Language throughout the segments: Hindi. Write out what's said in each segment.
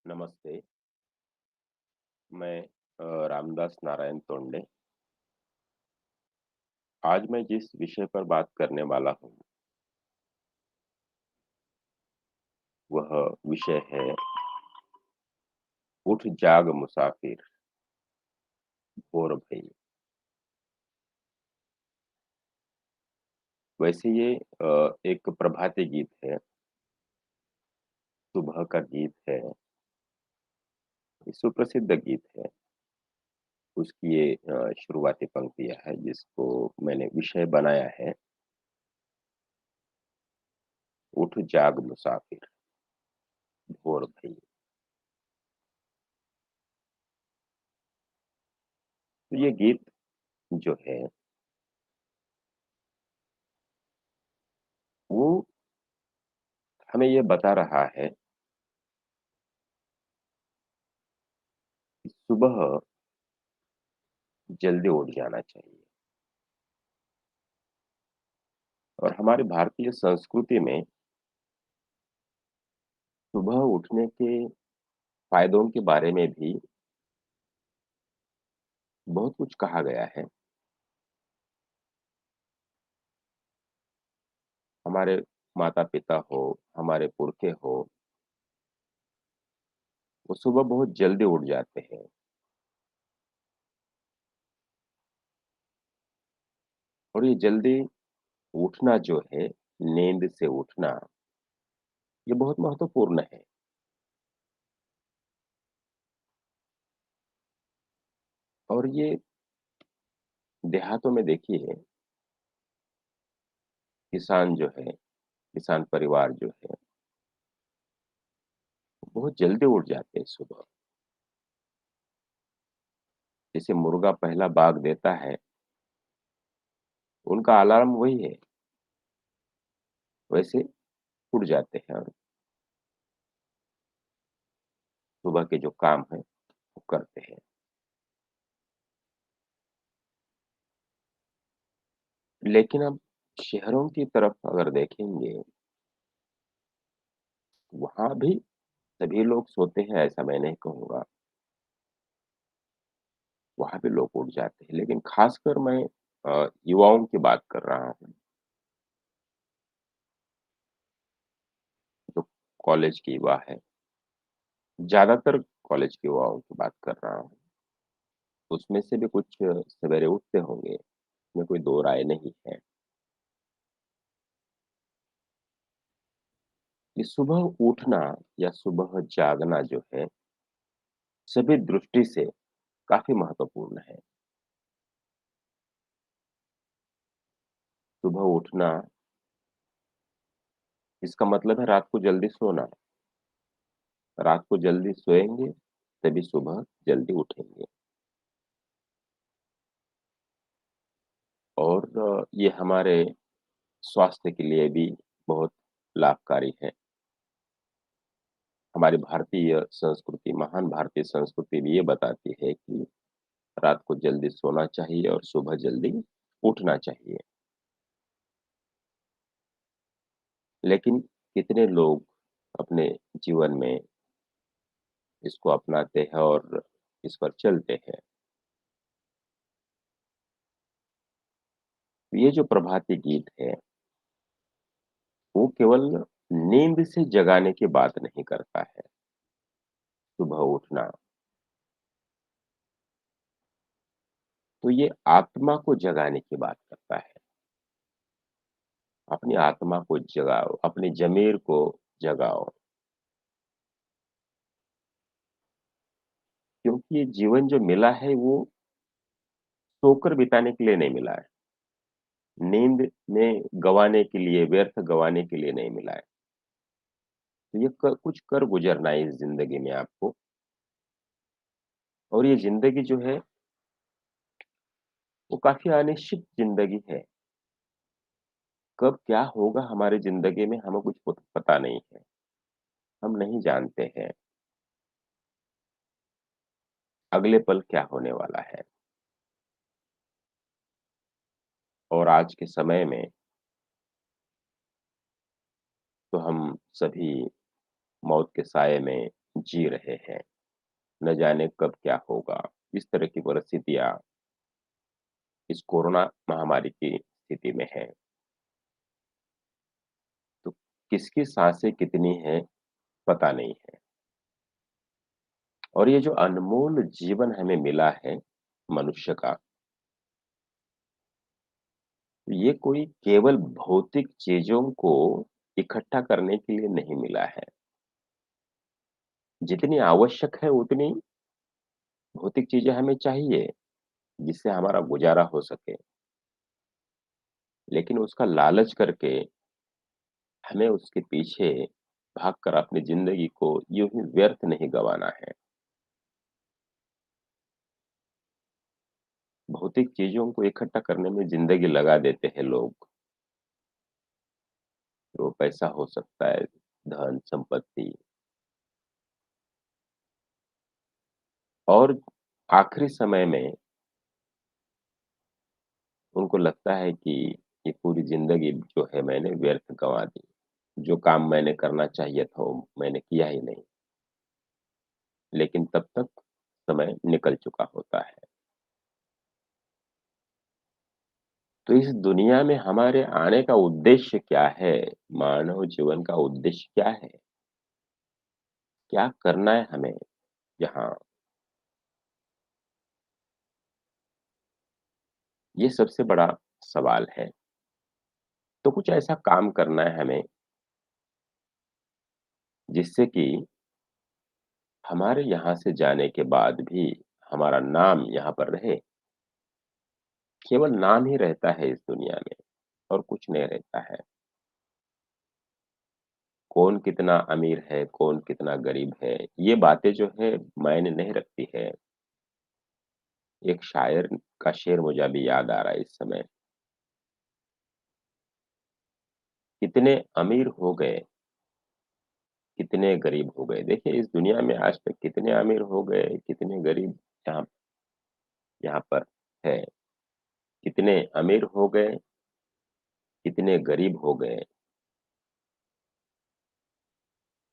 नमस्ते, मैं रामदास नारायण तोंडे। आज मैं जिस विषय पर बात करने वाला हूँ, वह विषय है उठ जाग मुसाफिर भोर भई। वैसे ये एक प्रभाती गीत है, सुबह का गीत है, ये सुप्रसिद्ध गीत है। उसकी ये शुरुआती पंक्तियाँ हैं जिसको मैंने विषय बनाया है, उठ जाग मुसाफिर भोर भई। तो ये गीत जो है, वो हमें ये बता रहा है कि सुबह जल्दी उठ जाना चाहिए। और हमारी भारतीय संस्कृति में सुबह उठने के फ़ायदों के बारे में भी बहुत कुछ कहा गया है। हमारे माता-पिता हो, हमारे पुरखे हो, वो सुबह बहुत जल्दी उठ जाते हैं और ये जल्दी उठना जो है, नींद से उठना, ये बहुत महत्वपूर्ण है। और ये देहातों में देखिए, किसान जो है, किसान परिवार जो है, बहुत जल्दी उठ जाते हैं सुबह। जैसे मुर्गा पहला बाग देता है, उनका अलार्म वही है, वैसे उठ जाते हैं और सुबह के जो काम हैं, वो करते हैं। लेकिन अब शहरों की तरफ अगर देखेंगे, वहाँ भी सभी लोग सोते हैं ऐसा मैं नहीं कहूँगा, वहाँ भी लोग उठ जाते हैं। लेकिन ख़ासकर मैं युवाओं की बात कर रहा हूँ, जो कॉलेज के युवा हैं, ज़्यादातर कॉलेज के युवाओं की बात कर रहा हूँ। उसमें से भी कुछ सवेरे उठते होंगे, इसमें कोई दो राय नहीं है कि सुबह उठना या सुबह जागना जो है, सभी दृष्टि से काफ़ी महत्वपूर्ण है। सुबह उठना, इसका मतलब है रात को जल्दी सोना। रात को जल्दी सोएँगे, तभी सुबह जल्दी उठेंगे और ये हमारे स्वास्थ्य के लिए भी बहुत लाभकारी है। हमारी भारतीय संस्कृति, महान भारतीय संस्कृति भी ये बताती है कि रात को जल्दी सोना चाहिए और सुबह जल्दी उठना चाहिए। लेकिन कितने लोग अपने जीवन में इसको अपनाते हैं और इस पर चलते हैं। ये जो प्रभाती गीत है, वो केवल नींद से जगाने की बात नहीं करता है, सुबह उठना। तो ये आत्मा को जगाने की बात करता है। अपनी आत्मा को जगाओ, अपनी ज़मीर को जगाओ, क्योंकि ये जीवन जो मिला है वो सोकर बिताने के लिए नहीं मिला है। नींद में गँवाने के लिए, व्यर्थ गँवाने के लिए नहीं मिला है। तो ये क कुछ कर गुज़रना है इस ज़िंदगी में आपको और ये ज़िंदगी जो है, वो काफ़ी अनिश्चित ज़िंदगी है। कब क्या होगा हमारी ज़िंदगी में हमें कुछ पता नहीं है। हम नहीं जानते हैं, अगले पल क्या होने वाला है और आज के समय में तो हम सभी मौत के साए में जी रहे हैं। न जाने कब क्या होगा। इस तरह की परिस्थितियाँ इस कोरोना महामारी की स्थिति में है। तो किसकी साँसें कितनी हैं, पता नहीं है। और ये जो अनमोल जीवन हमें मिला है, मनुष्य का, ये कोई केवल भौतिक चीज़ों को इकट्ठा करने के लिए नहीं मिला है। जितनी आवश्यक है उतनी भौतिक चीज़ें हमें चाहिए, जिससे हमारा गुज़ारा हो सके। लेकिन उसका लालच करके हमें उसके पीछे भागकर अपनी ज़िंदगी को यूँ ही व्यर्थ नहीं गँवाना है। भौतिक चीज़ों को इकट्ठा करने में ज़िंदगी लगा देते हैं लोग। वो पैसा हो सकता है, धन, संपत्ति और आखिरी समय में उनको लगता है कि ये पूरी ज़िंदगी जो है मैंने व्यर्थ गँवा दी। जो काम मैंने करना चाहिए था वो मैंने किया ही नहीं। लेकिन तब तक समय निकल चुका होता है। तो इस दुनिया में हमारे आने का उद्देश्य क्या है? मानव जीवन का उद्देश्य क्या है? क्या करना है हमें यहाँ? ये सबसे बड़ा सवाल है। तो कुछ ऐसा काम करना है हमें जिससे कि हमारे यहाँ से जाने के बाद भी हमारा नाम यहाँ पर रहे। केवल नाम ही रहता है इस दुनिया में और कुछ नहीं रहता है। कौन कितना अमीर है, कौन कितना गरीब है, ये बातें जो है मायने नहीं रखती है। एक शायर का शेर मुझे अभी याद आ रहा है इस समय। कितने अमीर हो गए, कितने गरीब हो गए। देखिए इस दुनिया में आज तक कितने अमीर हो गए, कितने गरीब यहाँ यहाँ पर है। कितने अमीर हो गए, कितने गरीब हो गए।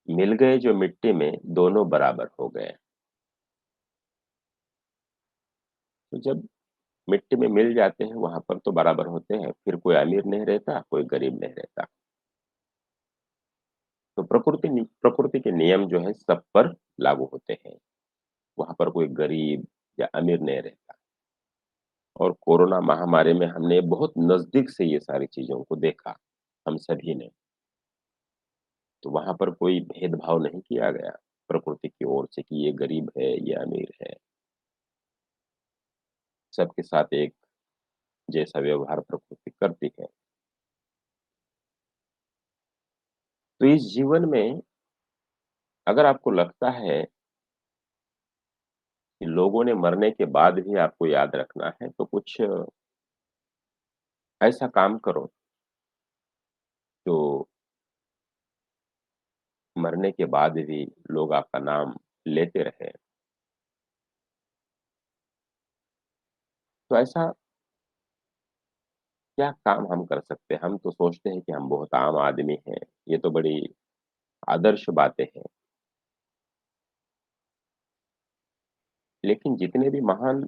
मिल गए जो मिट्टी में, दोनों बराबर हो गए। तो जब मिट्टी में मिल जाते हैं, वहाँ पर तो बराबर होते हैं, फिर कोई अमीर नहीं रहता, कोई गरीब नहीं रहता। तो प्रकृति के नियम जो है सब पर लागू होते हैं। वहाँ पर कोई गरीब या अमीर नहीं रहता। और कोरोना महामारी में हमने बहुत नज़दीक से ये सारी चीज़ों को देखा, हम सभी ने। तो वहाँ पर कोई भेदभाव नहीं किया गया प्रकृति की ओर से कि ये गरीब है, ये अमीर है। सबके साथ एक जैसा व्यवहार प्रकृति करती है। तो इस जीवन में अगर आपको लगता है कि लोगों ने मरने के बाद भी आपको याद रखना है, तो कुछ ऐसा काम करो जो मरने के बाद भी लोग आपका नाम लेते रहें। तो ऐसा क्या काम हम कर सकते हैं? हम तो सोचते हैं कि हम बहुत आम आदमी हैं, ये तो बड़ी आदर्श बातें हैं। लेकिन जितने भी महान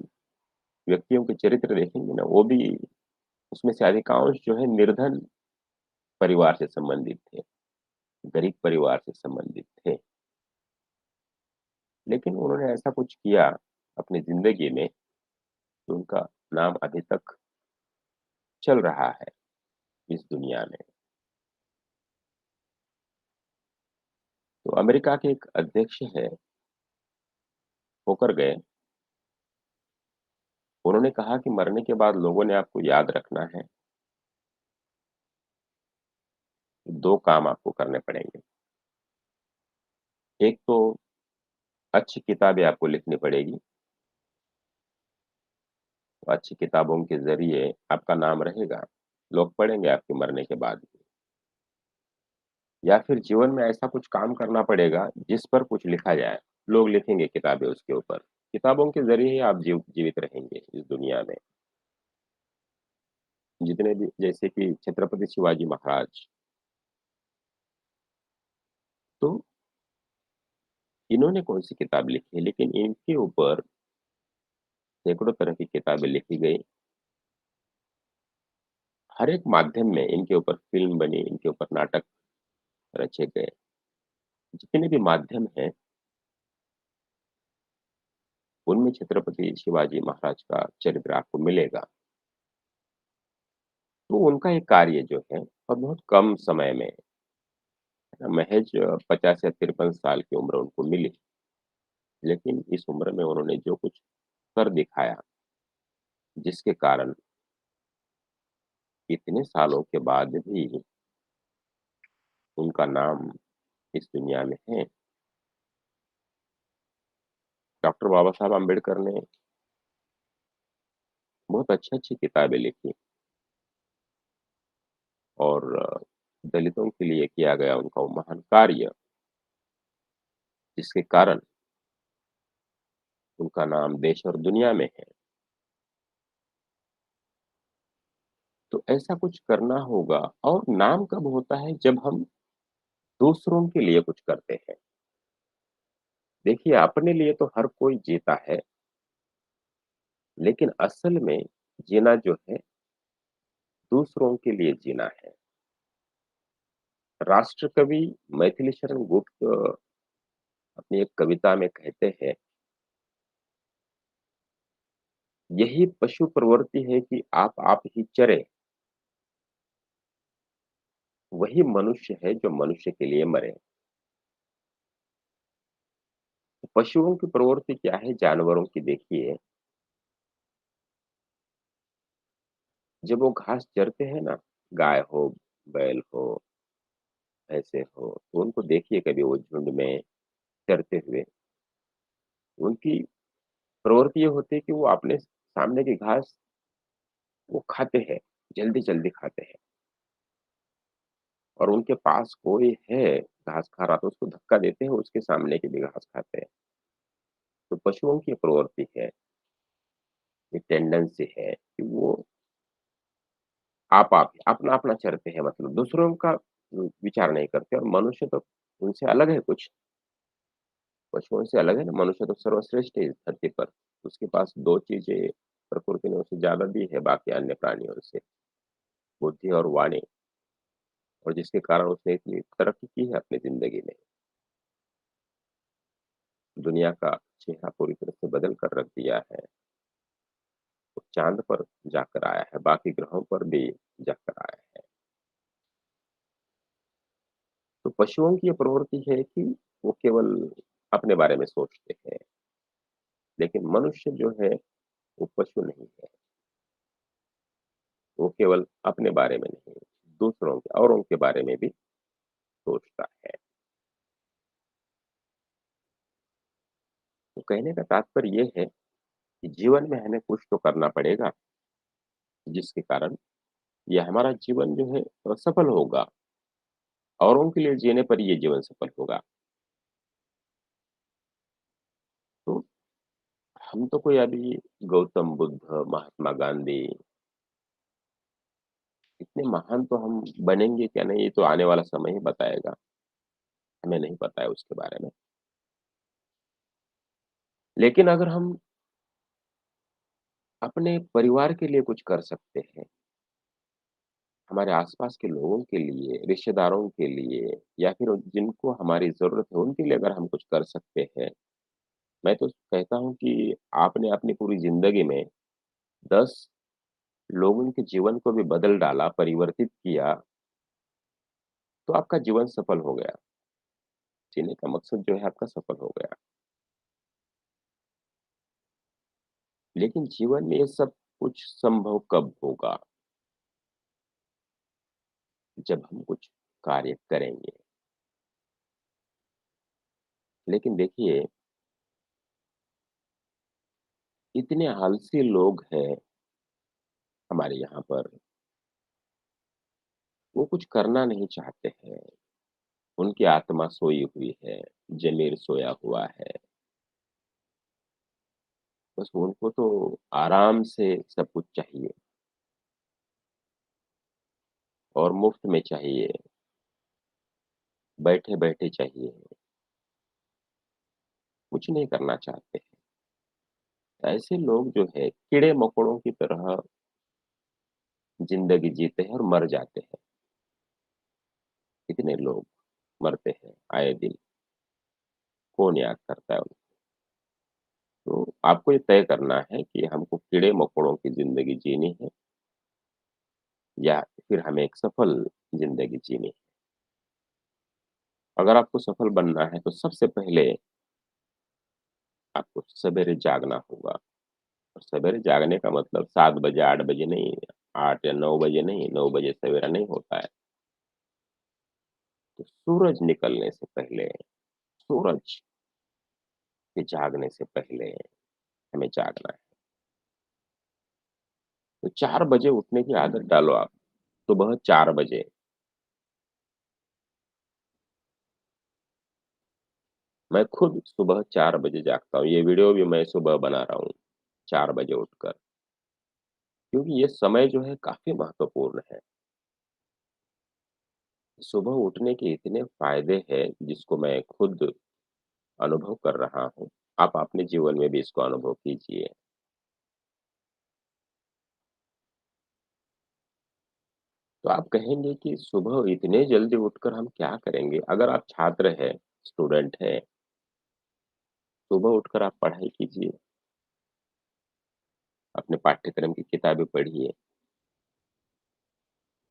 व्यक्तियों के चरित्र देखेंगे ना, वो भी उसमें से अधिकांश जो है निर्धन परिवार से संबंधित थे, गरीब परिवार से संबंधित थे। लेकिन उन्होंने ऐसा कुछ किया अपनी ज़िंदगी में, कि उनका नाम अभी तक चल रहा है इस दुनिया में। तो अमेरिका के एक अध्यक्ष हैं, होकर गए, उन्होंने कहा कि मरने के बाद लोगों ने आपको याद रखना है, 2 काम आपको करने पड़ेंगे। एक तो अच्छी किताबें आपको लिखनी पड़ेगी, तो अच्छी किताबों के ज़रिए आपका नाम रहेगा, लोग पढ़ेंगे आपके मरने के बाद भी। या फिर जीवन में ऐसा कुछ काम करना पड़ेगा जिस पर कुछ लिखा जाए, लोग लिखेंगे किताबें उसके ऊपर। किताबों के ज़रिए ही आप जीवित रहेंगे इस दुनिया में। जितने भी जैसे कि छत्रपति शिवाजी महाराज, तो इन्होंने कौन-सी किताब लिखी है, लेकिन इनके ऊपर सैकड़ों तरह की किताबें लिखी गई। हर एक माध्यम में इनके ऊपर फ़िल्म बनी, इनके ऊपर नाटक रचे गए। जितने भी माध्यम हैं, उनमें छत्रपति शिवाजी महाराज का चरित्र आपको मिलेगा। तो उनका एक कार्य जो है और बहुत कम समय में महज़ 50 या 53 साल की उम्र उनको मिली। लेकिन इस उम्र में उन्होंने जो कुछ कर दिखाया, जिसके कारण इतने सालों के बाद भी उनका नाम इस दुनिया में है। डॉक्टर बाबा साहब अम्बेडकर ने बहुत अच्छी-अच्छी किताबें लिखी और दलितों के लिए किया गया उनका वो महान कार्य, जिसके कारण उनका नाम देश और दुनिया में है। तो ऐसा कुछ करना होगा और नाम कब होता है जब हम दूसरों के लिए कुछ करते हैं। देखिए अपने लिए तो हर कोई जीता है, लेकिन असल में जीना जो है दूसरों के लिए जीना है। राष्ट्र कवि मैथिली शरण गुप्त अपनी एक कविता में कहते हैं, यही पशु प्रवृत्ति है कि आप ही चरें, वही मनुष्य है जो मनुष्य के लिए मरे। पशुओं की प्रवृत्ति क्या है जानवरों की देखिए, जब वो घास चरते हैं ना, गाय हो, बैल हो, भैंसे हो, तो उनको देखिए कभी वो झुंड में चरते हुए, उनकी प्रवृत्ति ये होती है कि वो अपने सामने की घास वो खाते हैं, जल्दी-जल्दी खाते हैं और उनके पास कोई है घास खा रहा तो उसको धक्का देते हैं, उसके सामने की भी घास खाते हैं। तो पशुओं की प्रवृत्ति है, ये टेंडेंसी है कि वो आप अपना-अपना चरते हैं मतलब दूसरों का विचार नहीं करते और मनुष्य तो उनसे अलग है कुछ, पशुओं से अलग है ना, मनुष्य तो सर्वश्रेष्ठ है इस धरती पर। उसके पास 2 चीज़ें प्रकृति ने उसे ज़्यादा दी है बाकी अन्य प्राणियों से, बुद्धि और वाणी और जिसके कारण उसने इतनी तरक्की की है अपनी ज़िंदगी में। दुनिया का चेहरा पूरी तरह से बदल कर रख दिया है। वो चाँद पर जाकर आया है, बाकी ग्रहों पर भी जाकर आया है। तो पशुओं की ये प्रवृत्ति है कि वो केवल अपने बारे में सोचते हैं, लेकिन मनुष्य जो है वो पशु नहीं है। वो केवल अपने बारे में नहीं, दूसरों के औरों के बारे में भी सोचता है। तो कहने का तात्पर्य ये है कि जीवन में हमें कुछ तो करना पड़ेगा, जिसके कारण ये हमारा जीवन जो है सफल होगा। औरों के लिए जीने पर ये जीवन सफल होगा। तो हम तो कोई अभी गौतम बुद्ध, महात्मा गांधी इतने महान तो हम बनेंगे क्या नहीं, ये तो आने वाला समय ही बताएगा। हमें नहीं पता है उसके बारे में। लेकिन अगर हम अपने परिवार के लिए कुछ कर सकते हैं, हमारे आस-पास के लोगों के लिए, रिश्तेदारों के लिए या फिर जिनको हमारी ज़रूरत है, उनके लिए अगर हम कुछ कर सकते हैं, मैं तो कहता हूँ कि आपने अपनी पूरी ज़िंदगी में 10 लोगों के जीवन को भी बदल डाला, परिवर्तित किया, तो आपका जीवन सफल हो गया। जीने का मकसद जो है आपका सफल हो गया। लेकिन जीवन में ये सब कुछ संभव कब होगा? जब हम कुछ कार्य करेंगे। लेकिन देखिए, इतने आलसी लोग हैं हमारे यहाँ पर, वो कुछ करना नहीं चाहते हैं। उनकी आत्मा सोई हुई है, ज़मीर सोया हुआ है। बस उनको तो आराम से सब कुछ चाहिए और मुफ्त में चाहिए, बैठे-बैठे चाहिए। कुछ नहीं करना चाहते हैं। ऐसे लोग जो है कीड़े-मकोड़ों की तरह ज़िंदगी जीते हैं और मर जाते हैं। कितने लोग मरते हैं आए दिन, कौन याद करता है उन्हें? तो आपको ये तय करना है कि हमको कीड़े-मकोड़ों की ज़िंदगी जीनी है या फिर हमें एक सफल ज़िंदगी जीनी है। अगर आपको सफल बनना है तो सबसे पहले आपको सवेरे जागना होगा और सवेरे जागने का मतलब 7 बजे, 8 बजे नहीं, 8 या 9 बजे नहीं, 9 बजे सवेरा नहीं होता है। तो सूरज निकलने से पहले, सूरज के जागने से पहले हमें जागना है। तो 4 बजे उठने की आदत डालो आप, सुबह 4 बजे। मैं खुद सुबह 4 बजे जागता हूँ, ये वीडियो भी मैं सुबह बना रहा हूँ, 4 बजे उठकर, क्योंकि ये समय जो है काफ़ी महत्वपूर्ण है। सुबह उठने के इतने फ़ायदे हैं, जिसको मैं खुद अनुभव कर रहा हूँ। आप अपने जीवन में भी इसको अनुभव कीजिए। तो आप कहेंगे कि सुबह इतने जल्दी उठकर हम क्या करेंगे? अगर आप छात्र हैं, स्टूडेंट हैं, सुबह उठकर आप पढ़ाई कीजिए, अपने पाठ्यक्रम की किताबें पढ़िए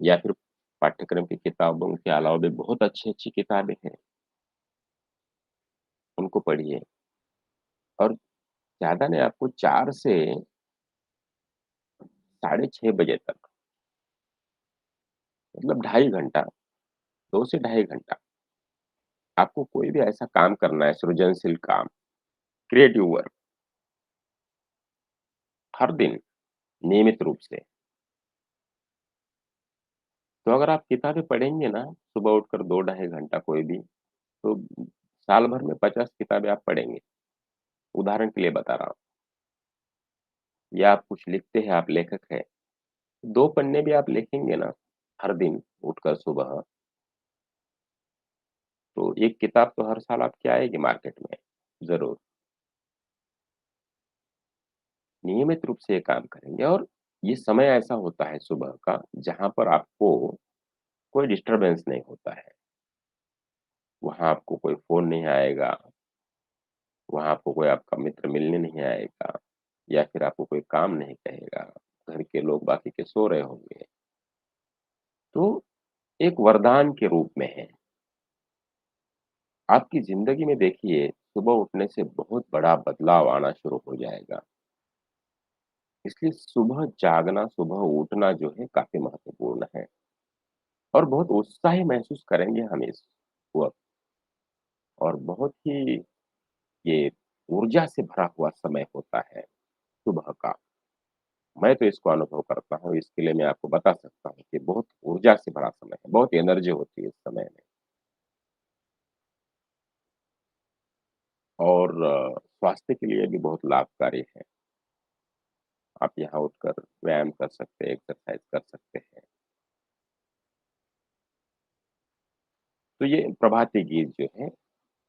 या फिर पाठ्यक्रम की किताबों के अलावा भी बहुत अच्छी-अच्छी किताबें हैं, उनको पढ़िए और ज़्यादा नहीं आपको 4 से साढ़े 6 बजे तक मतलब ढाई घंटा, 2 से ढाई घंटा आपको कोई भी ऐसा काम करना है, सृजनशील काम, क्रिएटिव वर्क हर दिन नियमित रूप से। तो अगर आप किताबें पढ़ेंगे ना, सुबह उठकर 2 ढाई घंटा कोई भी, तो साल भर में 50 किताबें आप पढ़ेंगे। उदाहरण के लिए बता रहा हूँ। या आप कुछ लिखते हैं, आप लेखक हैं, 2 पन्ने भी आप लिखेंगे ना, हर दिन उठकर सुबह, तो 1 किताब तो हर साल आपकी आएगी मार्केट में, ज़रूर। नियमित रूप से ये काम करेंगे और ये समय ऐसा होता है सुबह का, जहाँ पर आपको कोई डिस्टर्बेंस नहीं होता है। वहाँ आपको कोई फ़ोन नहीं आएगा, वहाँ आपको कोई आपका मित्र मिलने नहीं आएगा या फिर आपको कोई काम नहीं कहेगा। घर के लोग बाकी के सो रहे होंगे। तो एक वरदान के रूप में है। आपकी ज़िंदगी में देखिए सुबह उठने से बहुत बड़ा बदलाव आना शुरू हो जाएगा। इसलिए सुबह जागना, सुबह उठना जो है काफ़ी महत्वपूर्ण है और बहुत उत्साही महसूस करेंगे हम इस वक़्त और बहुत ही ये ऊर्जा से भरा हुआ समय होता है सुबह का। मैं तो इसको अनुभव करता हूँ, इसके लिए मैं आपको बता सकता हूँ कि बहुत ऊर्जा से भरा समय है, बहुत एनर्जी होती है इस समय में और स्वास्थ्य के लिए भी बहुत लाभकारी है। आप यहाँ उठकर व्यायाम कर सकते हैं, एक्सरसाइज कर सकते हैं। तो ये प्रभाती गीत जो है,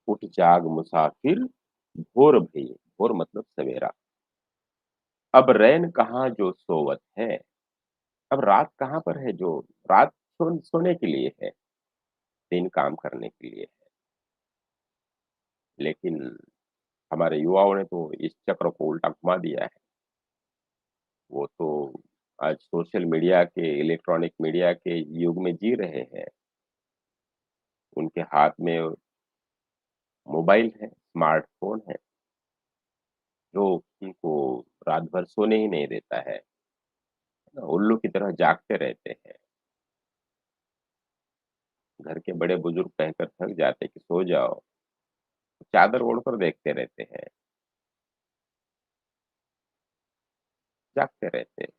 उठ जाग मुसाफिर भोर भई, भोर मतलब सवेरा। अब रैन कहाँ जो सोवत है, अब रात कहाँ पर है जो रात सोने के लिए है, दिन काम करने के लिए है। लेकिन हमारे युवाओं ने तो इस चक्र को उल्टा घुमा दिया है। वो तो आज सोशल मीडिया के, इलेक्ट्रॉनिक मीडिया के युग में जी रहे हैं। उनके हाथ में मोबाइल है, स्मार्टफ़ोन है, जो उनको रात भर सोने ही नहीं देता है। ना, उल्लू की तरह जागते रहते हैं। घर के बड़े-बुजुर्ग कहकर थक जाते हैं कि सो जाओ, चादर ओढ़कर देखते रहते हैं, जागते रहते हैं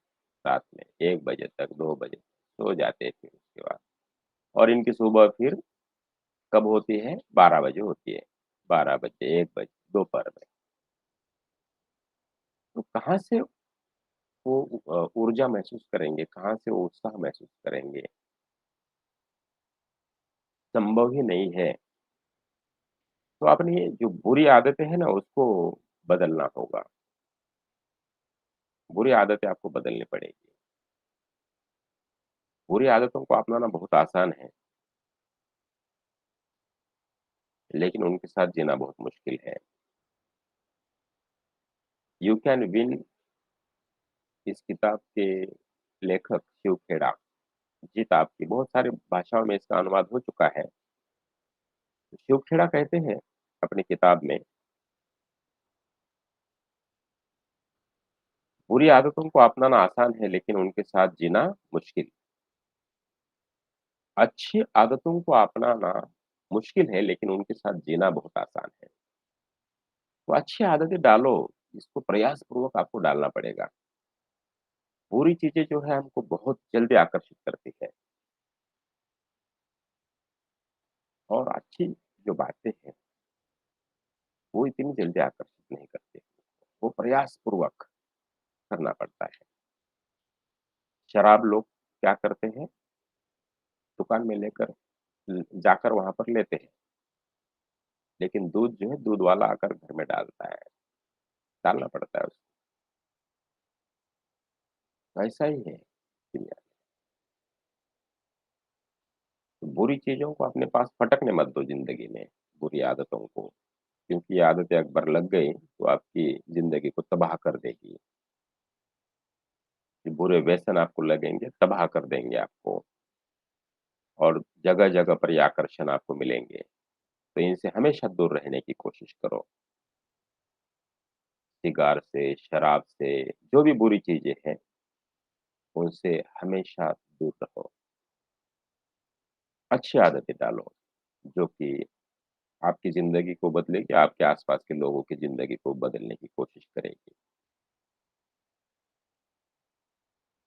रात में 1 बजे तक, 2 बजे, सो जाते हैं फिर उसके बाद। और इनकी सुबह फिर कब होती है? 12 बजे होती है। 12 बजे, 1 बजे, दोपहर में। तो कहाँ से वो ऊर्जा महसूस करेंगे, कहाँ से वो उत्साह महसूस करेंगे? संभव ही नहीं है तो आपने ये जो बुरी आदतें हैं ना उसको बदलना होगा। बुरी आदतें आपको बदलनी पड़ेगी। बुरी आदतों को अपनाना बहुत आसान है, लेकिन उनके साथ जीना बहुत मुश्किल है। यू कैन विन इस किताब के लेखक शिव खेड़ा, जीत आपकी बहुत सारी भाषाओं में इसका अनुवाद हो चुका है। शिव खेड़ा कहते हैं अपनी किताब में, बुरी आदतों को अपनाना आसान है लेकिन उनके साथ जीना मुश्किल। अच्छी आदतों को अपनाना मुश्किल है लेकिन उनके साथ जीना बहुत आसान है। तो अच्छी आदतें डालो, इसको प्रयासपूर्वक आपको डालना पड़ेगा। बुरी चीज़ें जो है हमको बहुत जल्दी आकर्षित करती है और अच्छी जो बातें हैं, वो इतनी जल्दी आकर्षित नहीं करती। वो प्रयासपूर्वक करना पड़ता है। शराब लोग क्या करते हैं, दुकान में लेकर जाकर वहाँ पर लेते हैं, लेकिन दूध जो है दूध वाला आकर घर में डालता है, डालना पड़ता है उसको। वैसा ही है दुनिया। तो बुरी चीज़ों को अपने पास फटकने मत दो ज़िंदगी में, बुरी आदतों को, क्योंकि ये आदतें एक बार लग गई तो आपकी ज़िंदगी को तबाह कर देगी। ये बुरे व्यसन आपको लगेंगे, तबाह कर देंगे आपको और जगह-जगह पर ये आकर्षण आपको मिलेंगे। तो इनसे हमेशा दूर रहने की कोशिश करो। सिगार से, शराब से, जो भी बुरी चीज़ें हैं, उनसे हमेशा दूर रहो। अच्छी आदतें डालो, जो कि आपकी ज़िंदगी को बदलेगी, आपके आस-पास के लोगों की ज़िंदगी को बदलने की कोशिश करेगी।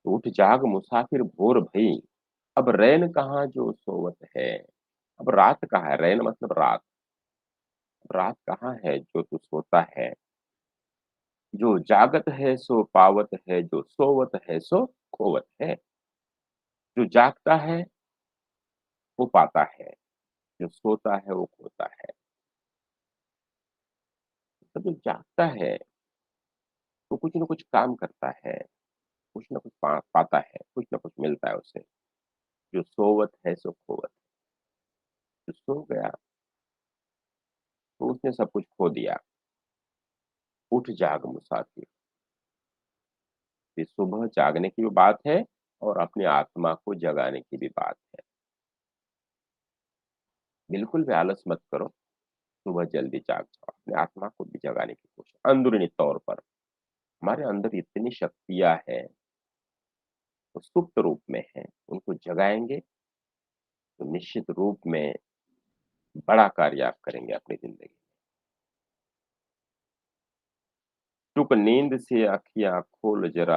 उठ जाग मुसाफिर भोर भई, अब रैन कहाँ जो सोवत है। अब रात कहाँ है? रैन मतलब रात। रात कहाँ है जो तू सोता है? जो जागत है सो पावत है, जो सोवत है सो खोवत है। जो जागता है वो पाता है, जो सोता है वो खोता है। तो जो जागता है वो कुछ न कुछ काम करता है, कुछ न कुछ पाता है, कुछ न कुछ मिलता है उसे। जो सोवत है सो खोवत, जो सो गया तो उसने सब कुछ खो दिया। उठ जाग मुसाफिर, ये सुबह जागने की भी बात है और अपनी आत्मा को जगाने की भी बात है। बिल्कुल भी आलस मत करो, सुबह जल्दी जाग जाओ, अपनी आत्मा को भी जगाने की कोशिश अंदरूनी तौर पर। हमारे अंदर इतनी शक्तियाँ हैं, वो सुप्त रूप में हैं, उनको जगाएँगे तो निश्चित रूप में बड़ा कार्य आप करेंगे अपनी ज़िंदगी में। चुप नींद से आँखियाँ खोल जरा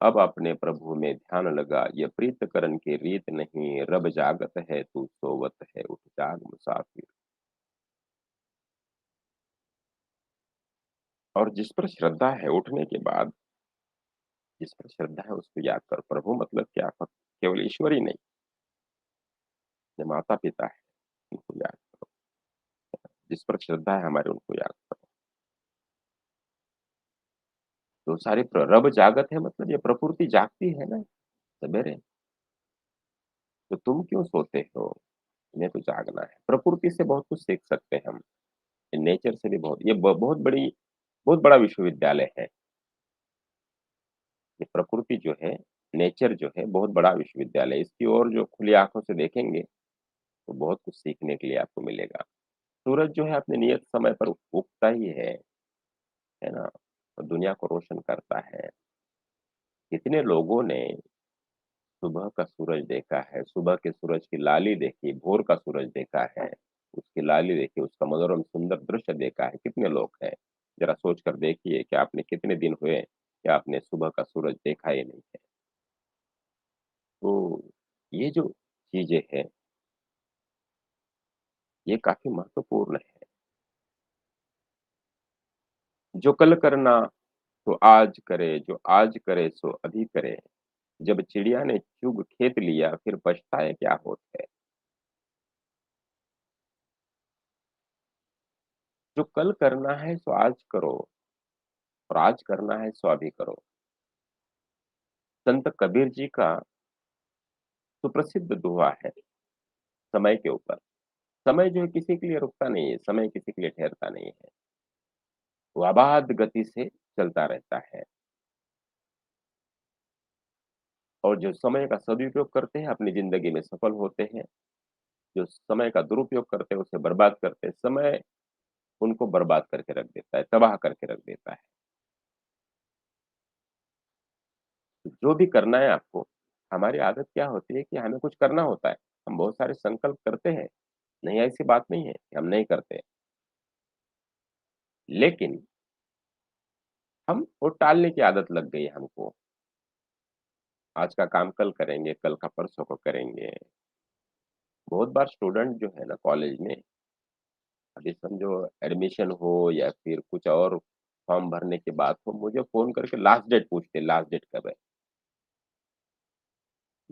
अब अपने प्रभु में ध्यान लगा, ये प्रीत करन की रीत नहीं, रब जागत है तू सोवत है, उठ जाग मुसाफिर। और जिस पर श्रद्धा है उठने के बाद, जिस पर श्रद्धा है उसको याद करो। प्रभु मतलब क्या? केवल ईश्वर ही नहीं, जो माता-पिता हैं, उनको याद करो। जिस पर श्रद्धा है हमारी उनको याद करो। तो सारी रब जागत है मतलब ये प्रकृति जागती है ना सवेरे, तो तुम क्यों सोते हो? तुम्हें तो जागना है। प्रकृति से बहुत कुछ सीख सकते हैं हम, नेचर से भी बहुत ये बहुत बड़ा विश्वविद्यालय है। ये प्रकृति जो है, नेचर जो है बहुत बड़ा विश्वविद्यालय है। इसकी ओर जो खुली आँखों से देखेंगे, तो बहुत कुछ सीखने के लिए आपको मिलेगा। सूरज जो है अपने नियत समय पर उगता ही है ना? और दुनिया को रोशन करता है। कितने लोगों ने सुबह का सूरज देखा है, सुबह के सूरज की लाली देखी, भोर का सूरज देखा है, उसकी लाली देखी, उसका मनोरम सुंदर दृश्य देखा है, कितने लोग हैं? ज़रा सोच कर देखिए कि आपने कितने दिन हुए कि आपने सुबह का सूरज देखा ही नहीं है। तो ये जो चीज़ें हैं, ये काफ़ी महत्वपूर्ण है। जो कल करना तो आज करे, जो आज करे सो अभी करे। जब चिड़िया ने चुग खेत लिया, फिर पछताए क्या होत है। जो कल करना है सो आज करो और आज करना है सो अभी करो। संत कबीर जी का सुप्रसिद्ध दोहा है समय के ऊपर। समय जो है किसी के लिए रुकता नहीं है, समय किसी के लिए ठहरता नहीं है। वो अबाध गति से चलता रहता है और जो समय का सदुपयोग करते हैं अपनी ज़िंदगी में सफल होते हैं, जो समय का दुरुपयोग करते हैं उसे बर्बाद करते हैं, समय उनको बर्बाद करके रख देता है, तबाह करके रख देता है। जो भी करना है आपको, हमारी आदत क्या होती है कि हमें कुछ करना होता है, हम बहुत सारे संकल्प करते हैं, नहीं ऐसी बात नहीं है कि हम नहीं करते, लेकिन हम वो टालने की आदत लग गई है हमको। आज का काम कल करेंगे, कल का परसों को करेंगे। बहुत बार स्टूडेंट जो है ना कॉलेज में, अभी समझो एडमिशन हो या फिर कुछ और फॉर्म भरने की बात हो, मुझे फ़ोन करके लास्ट डेट पूछते हैं, लास्ट डेट कब है?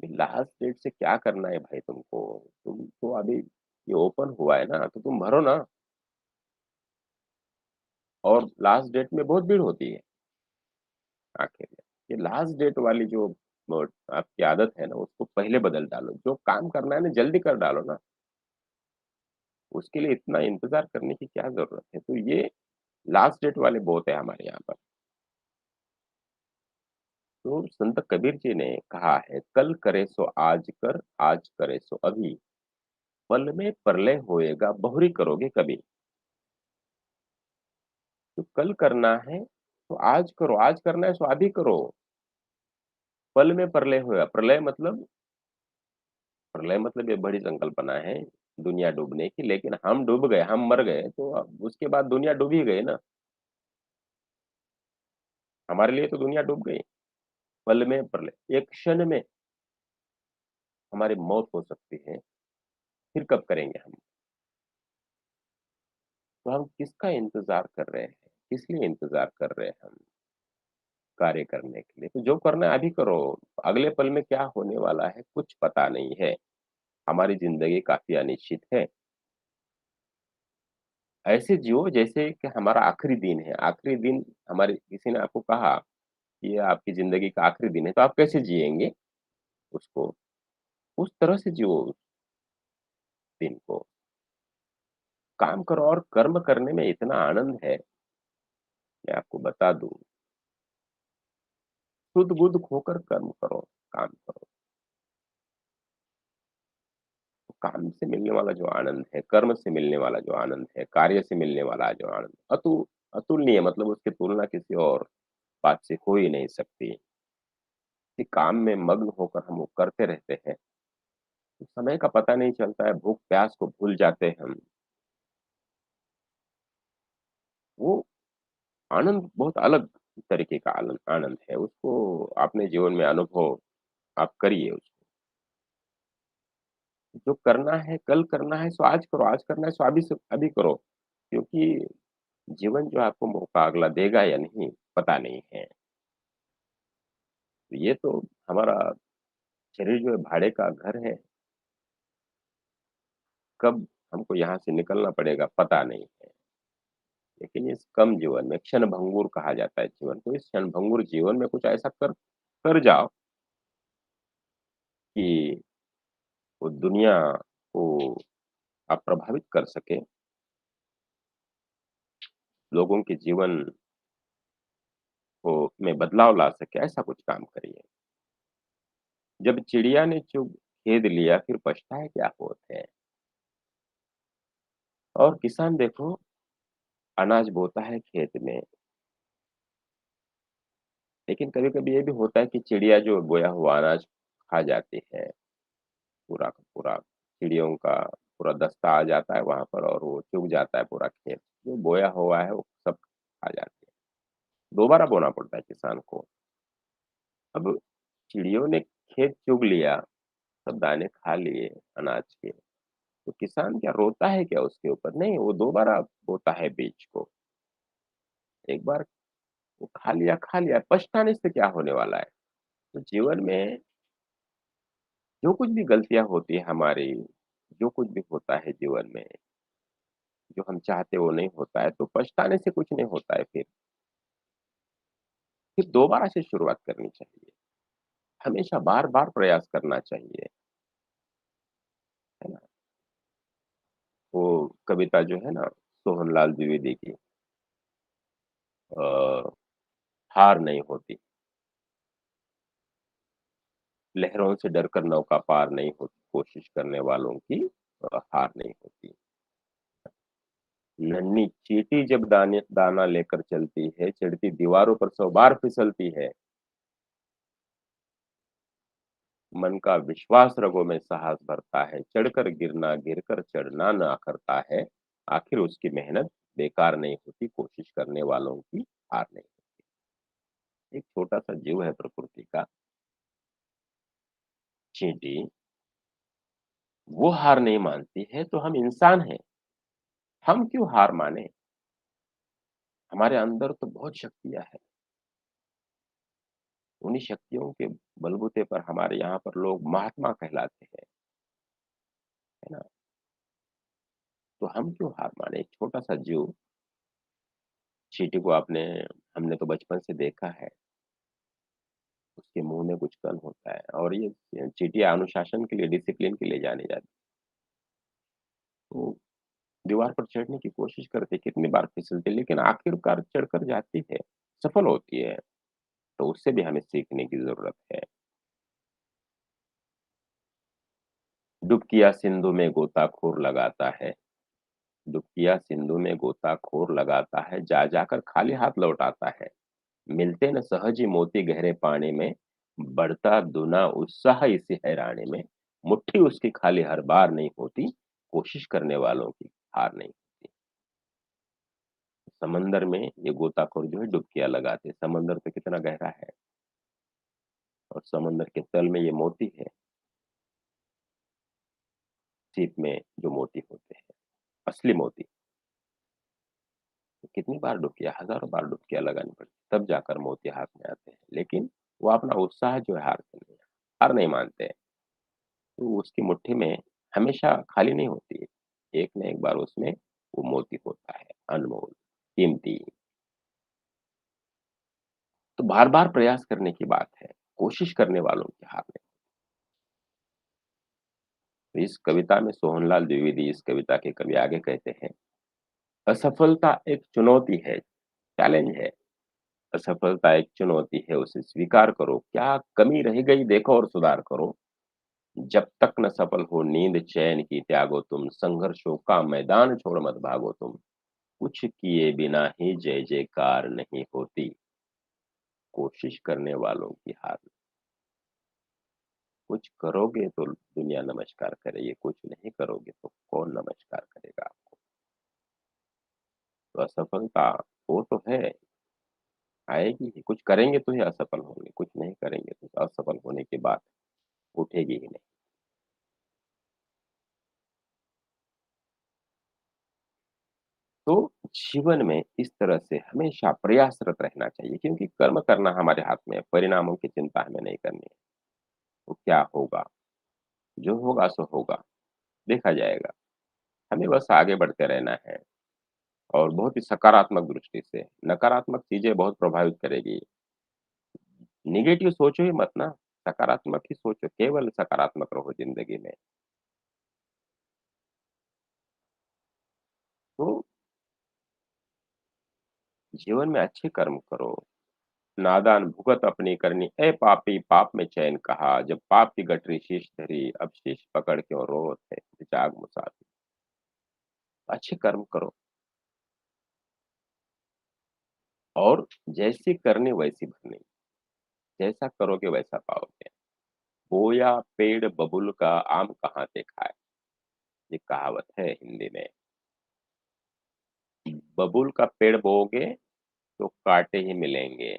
लास्ट डेट से क्या करना है भाई तुमको? तुम तो अभी ये ओपन हुआ है ना, तो तुम भरो ना। और लास्ट डेट में बहुत भीड़ होती है आखिर में। ये लास्ट डेट वाली जो आपकी आदत है ना, उसको पहले बदल डालो। जो काम करना है ना, जल्दी कर डालो ना। उसके लिए इतना इंतज़ार करने की क्या ज़रूरत है? तो ये लास्ट डेट वाले बहुत है हमारे यहाँ पर। तो संत कबीर जी ने कहा है, "कल करे सो आज कर, आज करे सो अभी, पल में प्रलय होएगा बहुरी करोगे कभी।" तो कल करना है, तो आज करो, आज करना है सो अभी करो। पल में प्रलय होया, प्रलय मतलब ये बड़ी संकल्पना है दुनिया डूबने की, लेकिन हम डूब गए, हम मर गए, तो अब उसके बाद दुनिया डूब ही गई ना। हमारे लिए तो दुनिया डूब गई। पल में प्रलय, एक क्षण में हमारी मौत हो सकती है, फिर कब करेंगे हम? तो हम किसका इंतज़ार कर रहे हैं? किस लिए इंतज़ार कर रहे हैं हम कार्य करने के लिए? तो जो करना है अभी करो, अगले पल में क्या होने वाला है कुछ पता नहीं है। हमारी ज़िंदगी काफ़ी अनिश्चित है। ऐसे जियो जैसे कि हमारा आखिरी दिन है, आखिरी दिन हमारे किसी ने आपको कहा कि ये आपकी ज़िंदगी का आखिरी दिन है, तो आप कैसे जिएँगे उसको? उस तरह से जियो उस दिन को। काम करो और कर्म करने में इतना आनंद है, मैं आपको बता दूँ, शुद्ध-बुद्ध खोकर कर्म करो, काम करो। तो काम से मिलने वाला जो आनंद है, कर्म से मिलने वाला जो आनंद है, कार्य से मिलने वाला जो आनंद अतुलनीय, मतलब उसकी तुलना किसी और बात से हो ही नहीं सकती। कि काम में मग्न होकर हम वो करते रहते हैं, तो समय का पता नहीं चलता है, भूख-प्यास को भूल जाते हैं हम। वो आनंद बहुत अलग तरीके का आनंद है, उसको अपने जीवन में अनुभव आप करिए उसको। जो करना है, कल करना है सो आज करो, आज करना है सो अभी करो, क्योंकि जीवन जो आपको मौका अगला देगा या नहीं, पता नहीं है। तो ये तो हमारा शरीर जो है भाड़े का घर है, कब हमको यहाँ से निकलना पड़ेगा पता नहीं है। लेकिन इस कम जीवन में क्षणभंगुर कहा जाता है जीवन को, इस क्षणभंगुर जीवन में कुछ ऐसा कर कर जाओ कि वो दुनिया को आप प्रभावित कर सकें, लोगों के जीवन को में बदलाव ला सके, ऐसा कुछ काम करिए। जब चिड़िया ने चुग खेद लिया फिर पछताए क्या होत है। और किसान देखो अनाज बोता है खेत में, लेकिन कभी-कभी ये भी होता है कि चिड़िया जो बोया हुआ अनाज खा जाती है, पूरा का पूरा। चिड़ियों का पूरा दस्ता आ जाता है वहाँ पर और वो चुग जाता है पूरा खेत। जो बोया हुआ है वो सब खा जाती है। दोबारा बोना पड़ता है किसान को। अब चिड़ियों ने खेत चुग लिया, सब दाने खा लिए अनाज के, तो किसान क्या रोता है क्या उसके ऊपर? नहीं, वो दोबारा बोता है बीज को। एक बार वो खा लिया, पछताने से क्या होने वाला है? तो जीवन में जो कुछ भी गलतियाँ होती हैं हमारी, जो कुछ भी होता है जीवन में, जो हम चाहते वो नहीं होता है, तो पछताने से कुछ नहीं होता है फिर दोबारा से शुरुआत करनी चाहिए। हमेशा बार-बार प्रयास करना चाहिए, है ना? वो कविता जो है ना सोहनलाल द्विवेदी की अ, हार नहीं होती, लहरों से डरकर नौका पार नहीं होती, कोशिश करने वालों की हार नहीं होती। नन्ही चींटी जब दाने दाना लेकर चलती है, चढ़ती दीवारों पर 100 बार फिसलती है। मन का विश्वास रगों में साहस भरता है, चढ़कर गिरना, गिरकर चढ़ना ना करता है। आखिर उसकी मेहनत बेकार नहीं होती, कोशिश करने वालों की हार नहीं। एक छोटा-सा जीव है प्रकृति का, चींटी, वो हार नहीं मानती है, तो हम इंसान हैं, हम क्यों हार मानें? हमारे अंदर तो बहुत शक्तियाँ हैं, उन्हीं शक्तियों के बलबूते पर हमारे यहाँ पर लोग महात्मा कहलाते हैं, है ना? तो हम क्यों हार मानें? एक छोटा-सा जीव, चींटी को हमने तो बचपन से देखा है, उसके मुँह में कुछ कण होता है और ये चींटियाँ अनुशासन के लिए, डिसिप्लिन के लिए जानी जाती है। तो दीवार पर चढ़ने की कोशिश करती है, कितनी बार फिसलती है, लेकिन आखिरकार चढ़कर जाती है, सफल होती है। तो उससे भी हमें सीखने की ज़रूरत है। डुबकियाँ सिंधु में गोताखोर लगाता है, डुबकियाँ सिंधु में गोताखोर लगाता है, जा जाकर खाली हाथ लौटाता है। मिलते न सहज ही मोती गहरे पानी में, बढ़ता दूना उत्साह इसी हैरानी में। मुट्ठी उसकी खाली हर बार नहीं होती, कोशिश करने वालों की हार नहीं होती। समंदर में ये गोताखोर जो है डुबकियाँ लगाते हैं, समंदर तो कितना गहरा है और समंदर के तल में ये मोती है, सीप में जो मोती होते हैं, असली मोती। तो कितनी बार डुबकियाँ, हज़ारों बार डुबकियाँ लगानी पड़ती, तब जाकर मोती हाथ में आते हैं। लेकिन वो अपना उत्साह जो है हार नहीं मानते हैं। तो उसकी मुट्ठी में हमेशा खाली नहीं होती है, एक न एक बार उसमें वो मोती होता है, अनमोल, कीमती। तो बार-बार प्रयास करने की बात है, कोशिश करने वालों की हार नहीं। तो इस कविता में सोहनलाल द्विवेदी इस कविता के कवि आगे कहते हैं, असफलता एक चुनौती है, चैलेंज है। असफलता एक चुनौती है, उसे स्वीकार करो। क्या कमी रह गई देखो और सुधार करो। जब तक न सफल हो नींद चैन की त्यागो तुम, संघर्षों का मैदान छोड़ मत भागो तुम। कुछ किए बिना ही जय जयकार नहीं होती, कोशिश करने वालों की हार। कुछ करोगे तो दुनिया नमस्कार करेगी, कुछ नहीं करोगे तो कौन नमस्कार करेगा? तो असफलता वो तो है, आएगी ही। कुछ करेंगे तो ही असफल होंगे, कुछ नहीं करेंगे तो असफल होने की बात उठेगी ही नहीं। तो जीवन में इस तरह से हमेशा प्रयासरत रहना चाहिए क्योंकि कर्म करना हमारे हाथ में है, परिणामों की चिंता हमें नहीं करनी है। तो क्या होगा? जो होगा सो होगा, देखा जाएगा। हमें बस आगे बढ़ते रहना है और बहुत ही सकारात्मक दृष्टि से, नकारात्मक चीज़ें बहुत प्रभावित करेगी। नेगेटिव सोचो ही मत ना, सकारात्मक ही सोचो, केवल सकारात्मक रहो ज़िंदगी में। तो जीवन में अच्छे कर्म करो, नादान भुगत अपनी करनी, "ऐ पापी पाप में चैन कहाँ, जब पाप की गठरी शीश धरी, अब शीश पकड़ क्यों रोवत है, विचाग मुसाफिर।" अच्छे कर्म करो और जैसी करनी वैसी भरनी, जैसा करोगे वैसा पाओगे। बोया पेड़ बबुल का आम कहाँ देखा है, ये कहावत है हिंदी में। बबुल का पेड़ बोओगे तो काँटे ही मिलेंगे,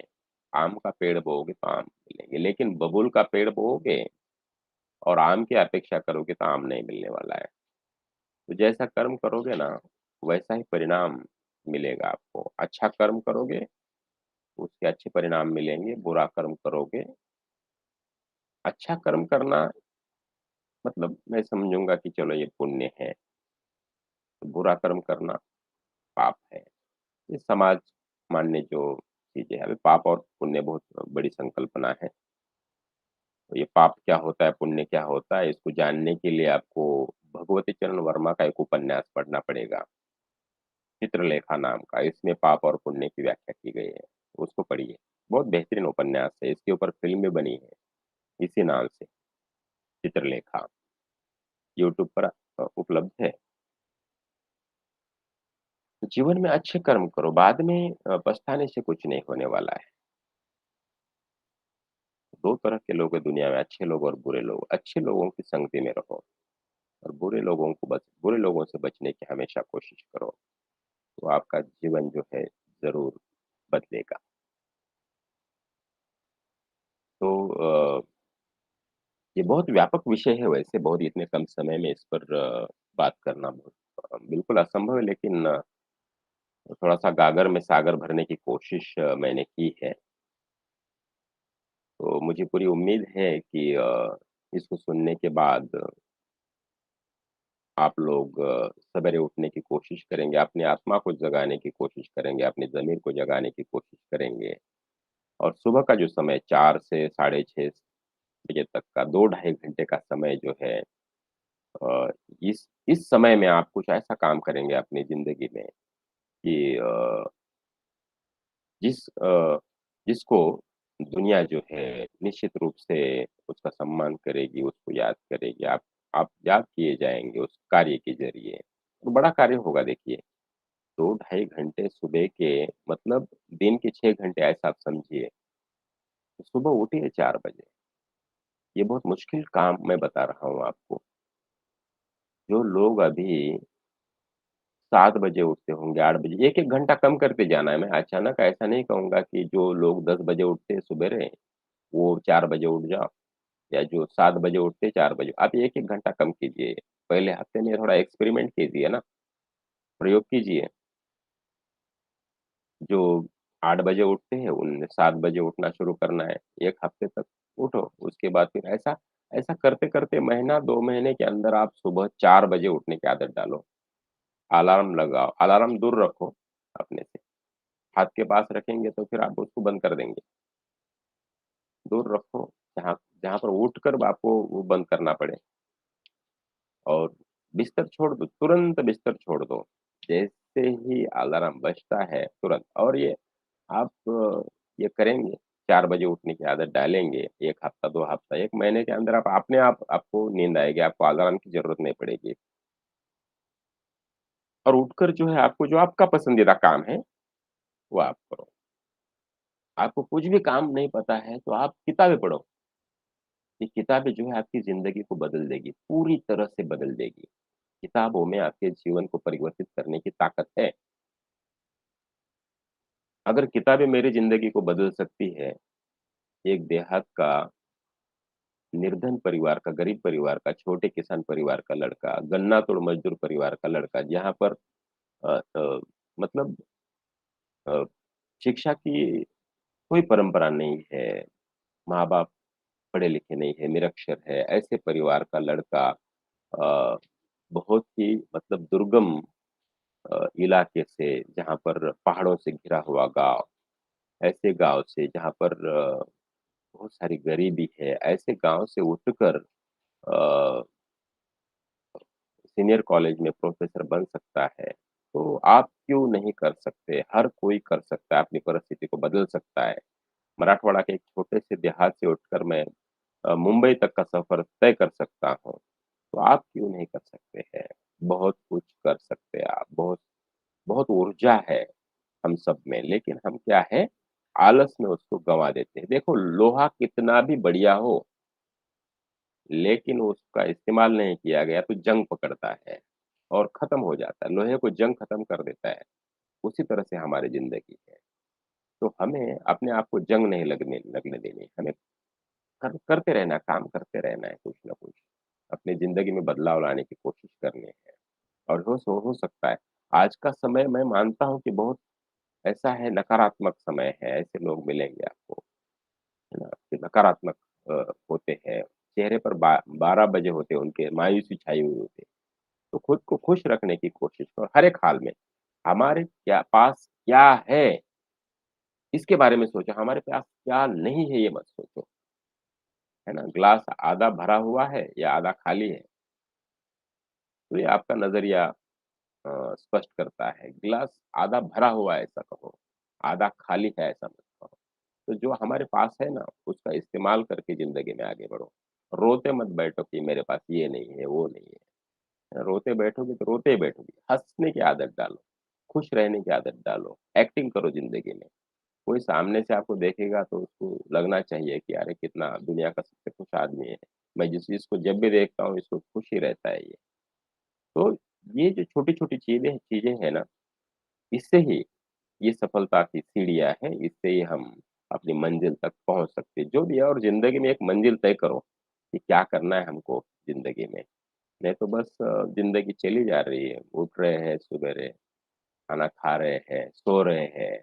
आम का पेड़ बोओगे तो आम मिलेंगे, लेकिन बबुल का पेड़ बोओगे और आम की अपेक्षा करोगे तो आम नहीं मिलने वाला है। तो जैसा कर्म करोगे ना, वैसा ही परिणाम मिलेगा आपको। अच्छा कर्म करोगे, तो उसके अच्छे परिणाम मिलेंगे, बुरा कर्म करोगे अच्छा कर्म करना मतलब मैं समझूँगा कि चलो ये पुण्य है, तो बुरा कर्म करना पाप है। ये समाज मान्य जो चीज़ें हैं, अभी पाप और पुण्य बहुत बड़ी संकल्पना है। तो ये पाप क्या होता है, पुण्य क्या होता है, इसको जानने के लिए आपको भगवती चरण वर्मा का एक उपन्यास पढ़ना पड़ेगा, चित्रलेखा नाम का। इसमें पाप और पुण्य की व्याख्या की गई है, उसको पढ़िए। बहुत बेहतरीन उपन्यास है, इसके ऊपर फ़िल्म भी बनी है, इसी नाम से, चित्रलेखा। यूट्यूब पर उपलब्ध है। तो जीवन में अच्छे कर्म करो, बाद में पछताने से कुछ नहीं होने वाला है। 2 तरह के लोग हैं दुनिया में, अच्छे लोग और बुरे लोग। अच्छे लोगों की संगति में रहो और बुरे लोगों से बचने की हमेशा कोशिश करो, तो आपका जीवन जो है ज़रूर बदलेगा। तो ये बहुत व्यापक विषय है वैसे, बहुत इतने कम समय में इस पर बात करना बहुत बिल्कुल असंभव है, लेकिन थोड़ा-सा गागर में सागर भरने की कोशिश मैंने की है। तो मुझे पूरी उम्मीद है कि इसको सुनने के बाद आप लोग सवेरे उठने की कोशिश करेंगे, अपनी आत्मा को जगाने की कोशिश करेंगे, अपनी ज़मीर को जगाने की कोशिश करेंगे और सुबह का जो समय 4 से साढ़े 6 बजे तक का 2 ढाई घंटे का समय जो है अ, इस समय में आप कुछ ऐसा काम करेंगे अपनी ज़िंदगी में कि जिस अ, जिसको दुनिया जो है निश्चित रूप से उसका सम्मान करेगी, उसको याद करेगी। आप याद किए जाएँगे उस कार्य के ज़रिए। तो बड़ा कार्य होगा देखिए, 2 ढाई घंटे सुबह के मतलब दिन के 6 घंटे ऐसा आप समझिए। तो सुबह उठिए 4 बजे। ये बहुत मुश्किल काम मैं बता रहा हूँ आपको। जो लोग अभी 7 बजे उठते होंगे, 8 बजे, 1-1 घंटा कम करते जाना है। मैं अचानक ऐसा नहीं कहूँगा कि जो लोग 10 बजे उठते हैं सुबेरे, वो 4 बजे उठ जाओ या जो 7 बजे उठते हैं 4 बजे। आप 1-1 घंटा कम कीजिए। पहले हफ्ते में थोड़ा एक्सपेरिमेंट कीजिए ना, प्रयोग कीजिए। जो 8 बजे उठते हैं, उन्हें 7 बजे उठना शुरू करना है। 1 हफ्ते तक उठो, उसके बाद फिर ऐसा ऐसा करते-करते महीना, 2 महीने के अंदर आप सुबह 4 बजे उठने की आदत डालो। अलार्म लगाओ, अलार्म दूर रखो अपने से। हाथ के पास रखेंगे तो फिर आप उसको बंद कर देंगे। दूर रखो, जहाँ जहाँ पर उठकर आपको वो बंद करना पड़े और बिस्तर छोड़ दो, तुरंत बिस्तर छोड़ दो। जैसे ही अलार्म बजता है तुरंत, और ये आप ये करेंगे, 4 बजे उठने की आदत डालेंगे, 1 हफ्ता, 2 हफ्ता, 1 महीने के अंदर आप अपने आप आपको नींद आएगी, आपको अलार्म की ज़रूरत नहीं पड़ेगी। और उठकर जो है आपको जो आपका पसंदीदा काम है, वो आप करो। आपको कुछ भी काम नहीं पता है तो आप किताबें पढ़ो। ये किताबें जो है आपकी ज़िंदगी को बदल देगी, पूरी तरह से बदल देगी। किताबों में आपके जीवन को परिवर्तित करने की ताकत है। अगर किताबें मेरी ज़िंदगी को बदल सकती है, एक देहात का निर्धन परिवार का, गरीब परिवार का, छोटे किसान परिवार का लड़का, गन्ना तोड़ मज़दूर परिवार का लड़का, जहाँ पर मतलब अ, शिक्षा की कोई परंपरा नहीं है, माँ-बाप पढ़े-लिखे नहीं हैं, निरक्षर है, ऐसे परिवार का लड़का बहुत ही मतलब दुर्गम इलाके से, जहाँ पर पहाड़ों से घिरा हुआ गाँव, ऐसे गाँव से जहाँ पर बहुत सारी गरीबी है, ऐसे गाँव से उठकर सीनियर कॉलेज में प्रोफ़ेसर बन सकता है, तो आप क्यों नहीं कर सकते? हर कोई कर सकता है, अपनी परिस्थिति को बदल सकता है। मराठवाड़ा के एक छोटे से देहात से उठकर मैं मुंबई तक का सफ़र तय कर सकता हूँ, तो आप क्यों नहीं कर सकते हैं? बहुत कुछ कर सकते हैं आप, बहुत बहुत ऊर्जा है हम सब में, लेकिन हम क्या है, आलस में उसको गँवा देते हैं। देखो, लोहा कितना भी बढ़िया हो, लेकिन उसका इस्तेमाल नहीं किया गया तो जंग पकड़ता है और ख़त्म हो जाता है। लोहे को जंग ख़त्म कर देता है। उसी तरह से हमारी ज़िंदगी है। तो हमें अपने आप को जंग नहीं लगने लगने देनी है। हमें करते रहना है, काम करते रहना है कुछ न कुछ। अपनी ज़िंदगी में बदलाव लाने की कोशिश करनी है और हो सकता है। आज का समय मैं मानता हूँ कि बहुत ऐसा है, नकारात्मक समय है, ऐसे लोग मिलेंगे आपको, है ना? कि नकारात्मक होते हैं। चेहरे पर 12 बजे होते हैं उनके, मायूसी छाई हुई होती है। तो खुद को खुश रखने की कोशिश करो हर एक हाल में। हमारे क्या पास क्या है, इसके बारे में सोचो, हमारे पास क्या नहीं है ये मत सोचो, है ना? ग्लास आधा भरा हुआ है या आधा खाली है, तो ये आपका नज़रिया स्पष्ट करता है। गिलास आधा भरा हुआ है ऐसा कहो, आधा खाली है ऐसा मत कहो। तो जो हमारे पास है ना, उसका इस्तेमाल करके ज़िंदगी में आगे बढ़ो। रोते मत बैठो कि मेरे पास ये नहीं है, वो नहीं है। रोते बैठोगे तो रोते ही बैठोगे। हँसने की आदत डालो, खुश रहने की आदत डालो, एक्टिंग करो ज़िंदगी में। कोई सामने से आपको देखेगा तो उसको लगना चाहिए कि अरे कितना दुनिया का सबसे खुश आदमी है। मैं जिस इसको जब भी देखता हूँ इसको खुश ही रहता है ये। तो ये जो छोटी-छोटी चीज़ें हैं ना, इससे ही ये सफलता की सीढ़ियाँ हैं, इससे ही हम अपनी मंज़िल तक पहुँच सकते हैं। जो भी है और ज़िंदगी में एक मंज़िल तय करो कि क्या करना है हमको ज़िंदगी में। नहीं तो बस ज़िंदगी चली जा रही है, उठ रहे हैं सवेरे, खाना खा रहे हैं, सो रहे हैं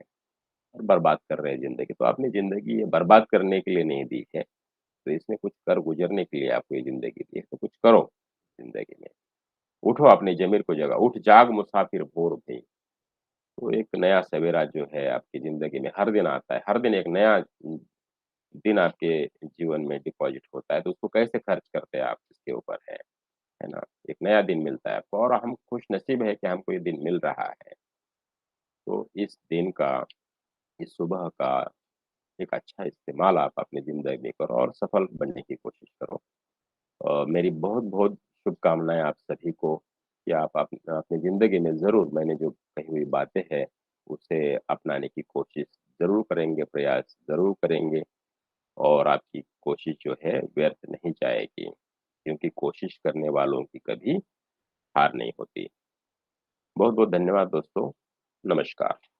और बर्बाद कर रहे हैं ज़िंदगी। तो आपने ज़िंदगी ये बर्बाद करने के लिए नहीं दी है, तो इसमें कुछ कर गुज़रने के लिए आपको ये ज़िंदगी दी है, तो कुछ करो ज़िंदगी में। उठो अपनी ज़मीर को जगाओ, उठ जाग मुसाफिर भोर भई। तो एक नया सवेरा जो है आपकी ज़िंदगी में हर दिन आता है, हर दिन एक नया दिन आपके जीवन में डिपॉज़िट होता है, तो उसको कैसे खर्च करते हैं आप इसके ऊपर है ना? एक नया दिन मिलता है आपको और हम खुशनसीब हैं कि हमको ये दिन मिल रहा है। तो इस दिन का, इस सुबह का एक अच्छा इस्तेमाल आप अपनी ज़िंदगी में करो और सफल बनने की कोशिश करो। मेरी बहुत-बहुत शुभकामनाएँ आप सभी को कि आप अपनी ज़िंदगी में ज़रूर मैंने जो कही हुई बातें हैं, उसे अपनाने की कोशिश ज़रूर करेंगे, प्रयास ज़रूर करेंगे और आपकी कोशिश जो है व्यर्थ नहीं जाएगी, क्योंकि कोशिश करने वालों की कभी हार नहीं होती। बहुत-बहुत धन्यवाद दोस्तों। नमस्कार।